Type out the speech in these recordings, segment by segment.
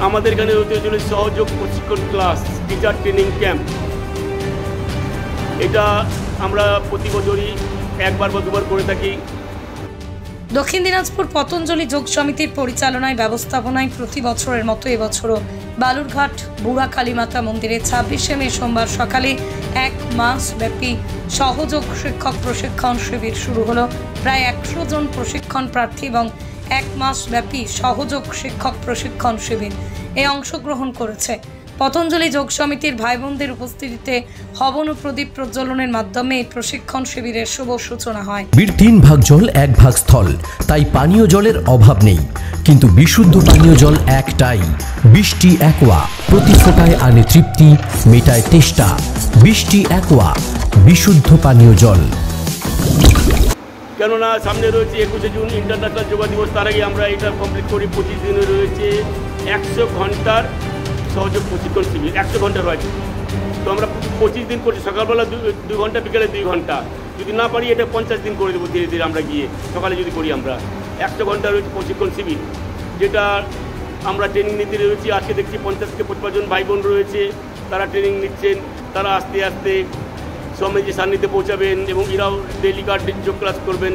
আমাদের এখানে হতে চলে সহযোগ প্রশিক্ষণ ক্লাস, টিচার ট্রেনিং ক্যাম্প। এটা আমরা প্রতি বছরই একবার বা দুবার করে থাকি। দক্ষিণ দিনাজপুর পতঞ্জলি যোগ সমিতির পরিচালনায় ব্যবস্থাপনায় প্রতি বছরের মতো এবছরও বালুরঘাট বুড়া কালীমাতা মন্দিরে 26শে মে সোমবার সকালে 1 মাস ব্যাপী সহযোগ শিক্ষক প্রশিক্ষণ শিবির শুরু হলো। প্রায় 100 জন প্রশিক্ষণ প্রার্থী এবং 1 মাস ব্যাপী সহযোগ শিক্ষক প্রশিক্ষণ শিবির অংশগ্রহণ করেছে। পতঞ্জলি যোগ সমিতির ভাই বোনদের উপস্থিতিতে হবন ও প্রদীপ প্রজ্বলনের মাধ্যমে এই প্রশিক্ষণ শিবিরের শুভ সূচনা হয়। 3 ভাগ জল 1 ভাগ স্থল, তাই পানীয় জলের অভাব নেই, কিন্তু বিশুদ্ধ পানীয় জল একটাই, বৃষ্টি অ্যাকোয়া। প্রতি ফোঁটায় আনে তৃপ্তি, মেটায় তেষ্টা। বৃষ্টি অ্যাকোয়া, বিশুদ্ধ পানীয় জল। কেননা সামনে রয়েছে 21শে জুন ইন্টারন্যাশনাল যোগা দিবস। তার আগে আমরা এটা কমপ্লিট করি। 25 দিনে রয়েছে 100 ঘন্টার সহযোগ প্রশিক্ষণ শিবির। 100 ঘন্টার হয়, তো আমরা 25 দিন করছি। সকালবেলা 2 ঘন্টা, বিকেলে 2 ঘন্টা। যদি না পারি এটা 50 দিন করে দেবো ধীরে ধীরে আমরা গিয়ে। সকালে যদি করি আমরা 100 ঘন্টা রয়েছে প্রশিক্ষণ শিবির, যেটা আমরা ট্রেনিং নিতে রয়েছি। আজকে দেখছি 50 থেকে 55 জন ভাই বোন রয়েছে, তারা ট্রেনিং নিচ্ছেন। তারা আস্তে আস্তে স্বামীজির সান্নিধ্যে পৌঁছাবেন এবং এরাও ডেইলি যোগ ক্লাস করবেন।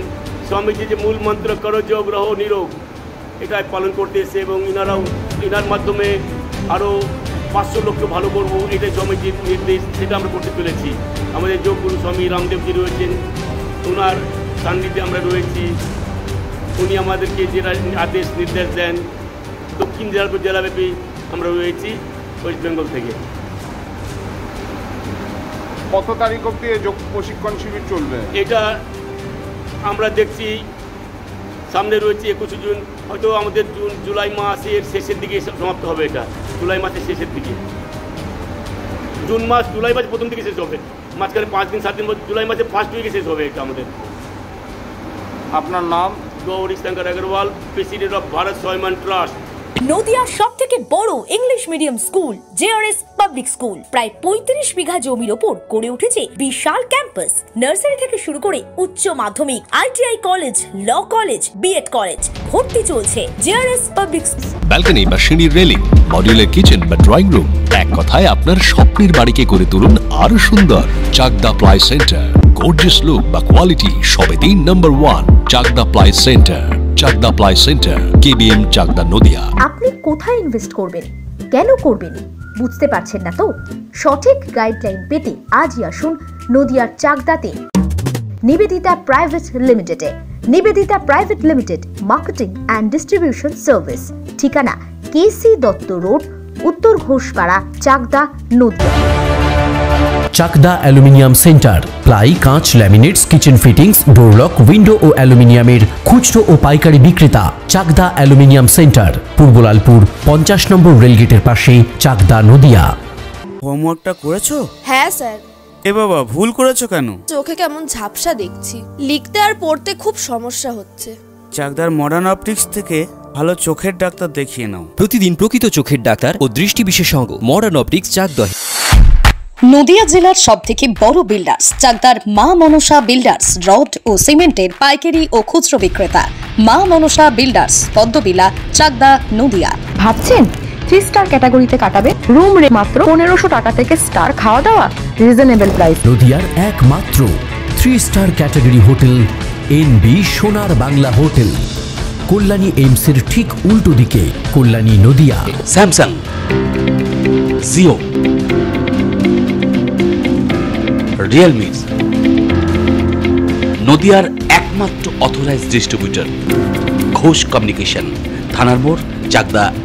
স্বামীজি যে মূল মন্ত্র করো যোগ রহ নিরোগ, এটাই পালন করতে এসে এবং এনার মাধ্যমে আরও 500 লোককে ভালো করবো, এটাই স্বামীজির নির্দেশ, সেটা আমরা করতে চলেছি। আমাদের যোগগুরু স্বামী রামদেবজি রয়েছেন, ওনার সান্নিধ্যে আমরা রয়েছি। উনি আমাদেরকে যেটা আদেশ নির্দেশ দেন। দক্ষিণ দিনাজপুর জেলাব্যাপী আমরা রয়েছি, ওয়েস্ট বেঙ্গল থেকে। কত তারিখ অবধি যোগ প্রশিক্ষণ শিবির চলবে? এটা আমরা দেখছি সামনে রয়েছে 21শে জুন, হয়তো আমাদের জুলাই মাসের শেষের দিকে সমাপ্ত হবে। এটা জুলাই মাসের শেষের দিকে, জুলাই মাস প্রথম দিকে শেষ হবে। মাঝখানে 5 দিন 7 দিন, জুলাই মাসের ফার্স্ট উইকে শেষ হবে এটা আমাদের। আপনার নাম? Gauri Shankar Agarwal, president of Bharat Swayamman trust. নদিয়ার সবথেকে বড় English medium school JRS public school প্রায় 35 বিঘা জমির ওপর গড়ে উঠেছে বিশাল ক্যাম্পাস। নার্সারি থেকে শুরু করে উচ্চ মাধ্যমিক, ITI college, law college, BEd college, ভর্তি চলছে জেআরএস পাবলিক। ব্যালকনি বা সিঁড়ির রেলিং, মডিউলার কিচেন বা ড্রয়িং রুম, এক কথায় আপনার স্বপ্নের বাড়িকে করে তুলুন আরো সুন্দর। Chakdah ply centre, gorgeous look বা কোয়ালিটি সবে 3 number 1 Chakdah ply centre. Chakdah ply centre, KBM, Chakdah, Nadia. আপনি কোথায় ইনভেস্ট করবেন, কেন করবেন বুঝতে পারছেন না তো? সঠিক গাইডলাইন পেতে আজই আসুন নদিয়ার চাকদাতে নিবেদিতা প্রাইভেট লিমিটেডে। Nivedita private limited, marketing and distribution service. ঠিকানা KC Dutta road, Uttar Ghoshpara, Chakdah, Nadia. Chakdah aluminium centre, ply, কাঁচ, laminates, kitchen fittings, door lock, window ও অ্যালুমিনিয়ামের খুচরো ও পাইকারি বিক্রেতা। Chakdah aluminium centre, Purbalalpur 50 number রেলগেটের পাশে, চাকদা, নদিয়া। হোমওয়ার্কটা করেছো? হ্যাঁ স্যার। এ বাবা, ভুল করেছো কেন? চোখে কেমন ঝাপসা দেখছি, লিখতে আর পড়তে খুব সমস্যা হচ্ছে। চাকদার মডার্ন অপটিক্স থেকে ভালো চোখের ডাক্তার দেখিয়ে নাও। প্রতিদিন প্রকৃত চোখের ডাক্তার ও দৃষ্টি বিশেষজ্ঞ মডার্ন অপটিক্স, চাকদা। নদিয়া জেলার সবথেকে বড় বিল্ডার্স চাকদার মা মনসা বিল্ডার্স, রড ও সিমেন্টের পাইকারি ও খুচরো বিক্রেতা। মা মনসা বিল্ডার্স, পদ্মবিলা, চাকদা, নদিয়া। ভাবছেন 3 স্টার ক্যাটাগরিতে কাটাবে? রুম রে মাত্র 1500 টাকা থেকে স্টার, খাওয়া দাওয়া রিজনেবল প্রাইস। নদিয়ার একমাত্র 3 স্টার ক্যাটাগরি হোটেল এনবি সোনার বাংলা হোটেল, কল্যাণী এইমসের ঠিক উল্টো দিকে, কল্যাণী, নদিয়া। স্যামসাং, জিও, রিয়েলমি, নদিয়ার একমাত্র অথরাইজড ডিস্ট্রিবিউটর ঘোষ কমিউনিকেশন, থানার মোড়, চাকদা।